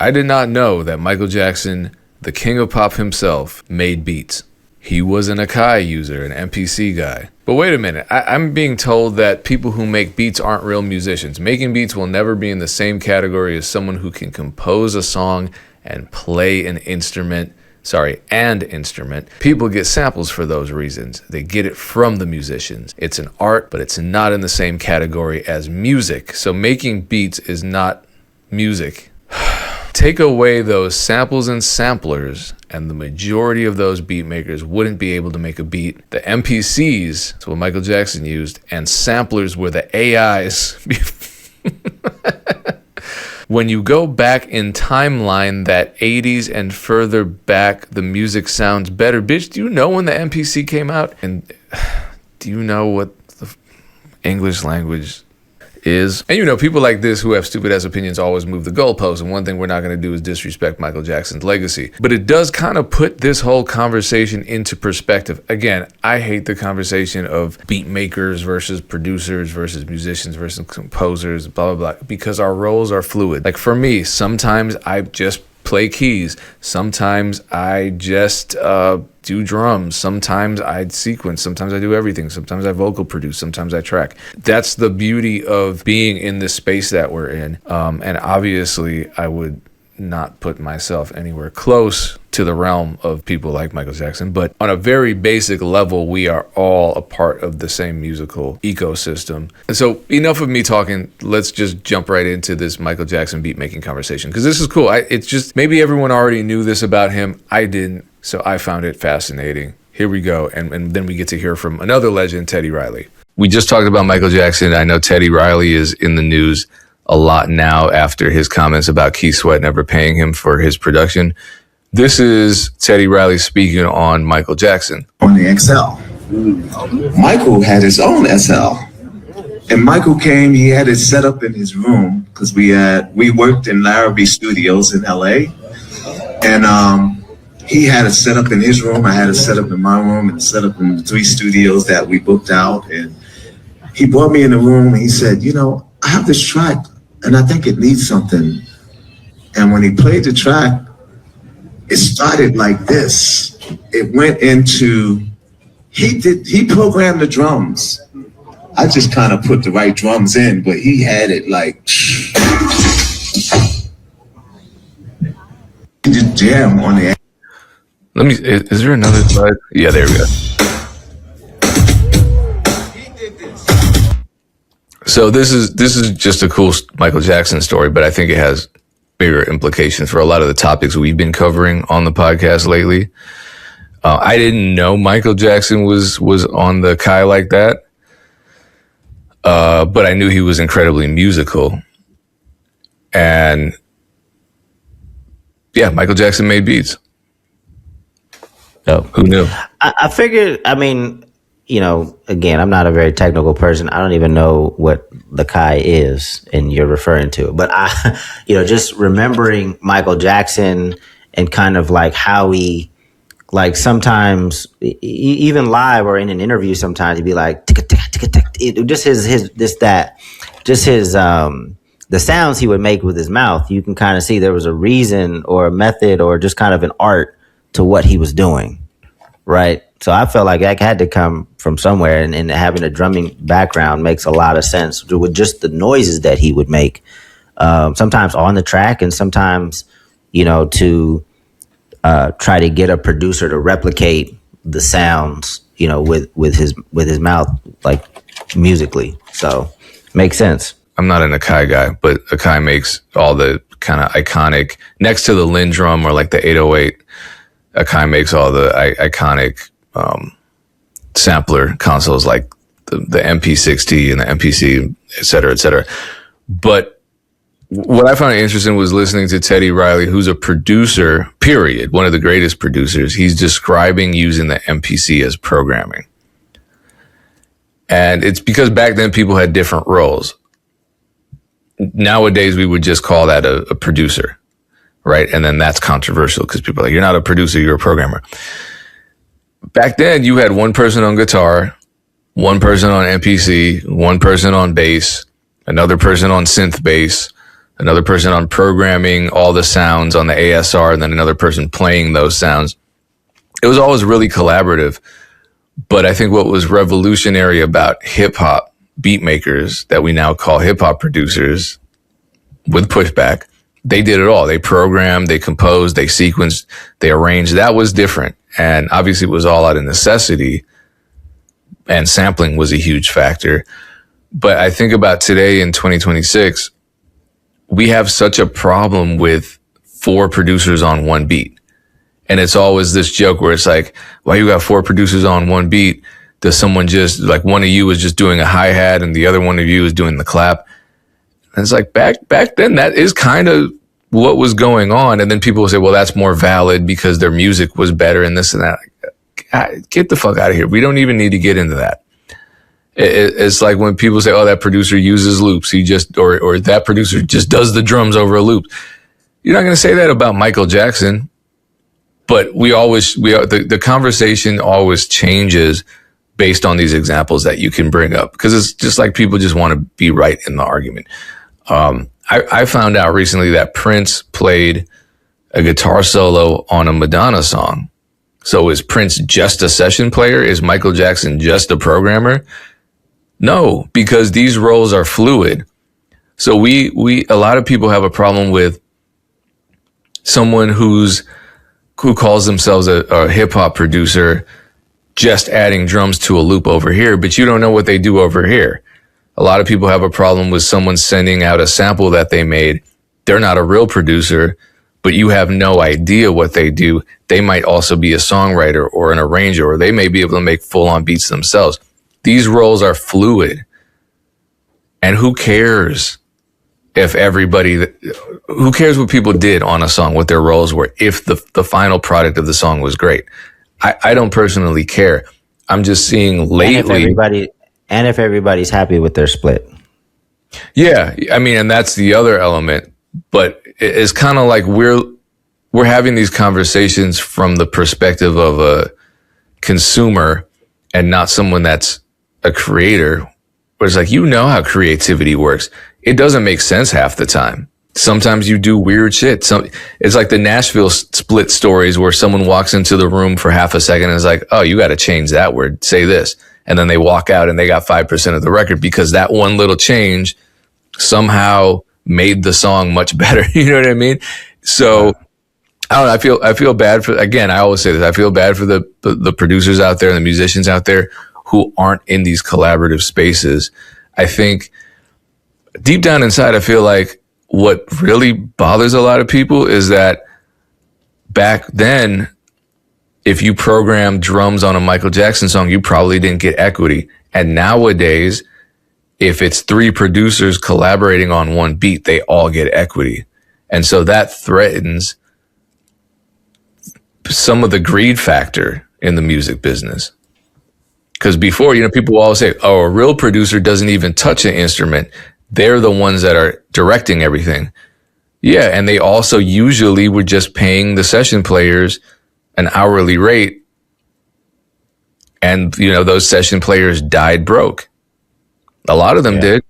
I did not know that Michael Jackson, the king of pop himself, made beats. He was an Akai user, an MPC guy. But wait a minute, I'm being told that people who make beats aren't real musicians. Making beats will never be in the same category as someone who can compose a song and play an instrument. People get samples for those reasons. They get it from the musicians. It's an art, but it's not in the same category as music. So making beats is not music. Take away those samples and samplers, and the majority of those beat makers wouldn't be able to make a beat. The MPCs, that's what Michael Jackson used, and samplers were the AIs. When you go back in timeline, that 80s and further back, the music sounds better. Bitch, do you know when the MPC came out? And do you know what the English language is? And you know, people like this who have stupid ass opinions always move the goalposts, and one thing we're not going to do is disrespect Michael Jackson's legacy. But it does kind of put this whole conversation into perspective. Again, I hate the conversation of beat makers versus producers versus musicians versus composers, blah, blah, blah, because our roles are fluid. Like for me, sometimes I just play keys. Sometimes I just do drums. Sometimes I sequence. Sometimes I do everything. Sometimes I vocal produce. Sometimes I track. That's the beauty of being in this space that we're in. And obviously, I would not put myself anywhere close to the realm of people like Michael Jackson. But on a very basic level, we are all a part of the same musical ecosystem. And so enough of me talking. Let's just jump right into this Michael Jackson beat making conversation, because this is cool. It's just, maybe everyone already knew this about him. I didn't. So I found it fascinating. Here we go. And then we get to hear from another legend, Teddy Riley. We just talked about Michael Jackson. I know Teddy Riley is in the news a lot now after his comments about Keith Sweat never paying him for his production. This is Teddy Riley speaking on Michael Jackson. On the XL. Michael had his own SL. And Michael came, he had it set up in his room, because we worked in Larrabee Studios in LA. And he had it set up in his room. I had it set up in my room and set up in the 3 studios that we booked out. And he brought me in the room and he said, you know, I have this track and I think it needs something. And when he played the track, it started like this. It went into, he programmed the drums. I just kind of put the right drums in, but he had it like, just jam on the. Is there another slide? Yeah, there we go. So this is just a cool Michael Jackson story, but I think it has bigger implications for a lot of the topics we've been covering on the podcast lately. I didn't know Michael Jackson was on the Kai like that, but I knew he was incredibly musical. And yeah, Michael Jackson made beats. Oh, who knew? I figured, I mean, you know, again, I'm not a very technical person. I don't even know what the Kai is, and you're referring to it. But I, you know, just remembering Michael Jackson and kind of like how he, like sometimes even live or in an interview, sometimes he'd be like, just his the sounds he would make with his mouth. You can kind of see there was a reason or a method or just kind of an art to what he was doing, right? So I felt like that had to come from somewhere, and having a drumming background makes a lot of sense with just the noises that he would make, sometimes on the track and sometimes, you know, to try to get a producer to replicate the sounds, you know, with his mouth, like musically. So makes sense. I'm not an Akai guy, but Akai makes all the kind of iconic, next to the Lin drum or like the 808, Akai makes all the iconic sampler consoles like the MP60 and the MPC, et cetera, et cetera. But what I found interesting was listening to Teddy Riley, who's a producer, period, one of the greatest producers. He's describing using the MPC as programming. And it's because back then people had different roles. Nowadays, we would just call that a producer, right? And then that's controversial because people are like, you're not a producer, you're a programmer. Back then, you had one person on guitar, one person on MPC, one person on bass, another person on synth bass, another person on programming all the sounds on the ASR, and then another person playing those sounds. It was always really collaborative. But I think what was revolutionary about hip hop beatmakers that we now call hip hop producers with Pushback, they did it all. They programmed, they composed, they sequenced, they arranged. That was different. And obviously it was all out of necessity, and sampling was a huge factor. But I think about today in 2026, we have such a problem with 4 producers on one beat. And it's always this joke where it's like, why you got 4 producers on one beat? Does someone just, like, one of you is just doing a hi-hat and the other one of you is doing the clap? And it's like, back then, that is kind of what was going on. And then people will say, well, that's more valid because their music was better and this and that. Get the fuck out of here. We don't even need to get into that. It's like when people say, oh, that producer uses loops. He just, or that producer just does the drums over a loop. You're not going to say that about Michael Jackson. But the conversation always changes based on these examples that you can bring up, because it's just like people just want to be right in the argument. I found out recently that Prince played a guitar solo on a Madonna song. So is Prince just a session player? Is Michael Jackson just a programmer? No, because these roles are fluid. So a lot of people have a problem with someone who calls themselves a hip hop producer just adding drums to a loop over here, but you don't know what they do over here. A lot of people have a problem with someone sending out a sample that they made. They're not a real producer, but you have no idea what they do. They might also be a songwriter or an arranger, or they may be able to make full-on beats themselves. These roles are fluid. And who cares who cares what people did on a song, what their roles were, if the final product of the song was great? I don't personally care. I'm just seeing lately. And if everybody's happy with their split. Yeah. I mean, and that's the other element, but it's kind of like we're having these conversations from the perspective of a consumer and not someone that's a creator, where it's like, how creativity works. It doesn't make sense half the time. Sometimes you do weird shit. It's like the Nashville split stories where someone walks into the room for half a second and is like, oh, you got to change that word. Say this. And then they walk out and they got 5% of the record because that one little change somehow made the song much better. You know what I mean? So I don't know. I feel bad for, again, I always say this. I feel bad for the producers out there and the musicians out there who aren't in these collaborative spaces. I think deep down inside, I feel like what really bothers a lot of people is that back then, if you programmed drums on a Michael Jackson song, you probably didn't get equity. And nowadays, if it's 3 producers collaborating on one beat, they all get equity. And so that threatens some of the greed factor in the music business. Because before, people will always say, oh, a real producer doesn't even touch an instrument. They're the ones that are directing everything. Yeah, and they also usually were just paying the session players an hourly rate. And, those session players died broke. A lot of them did.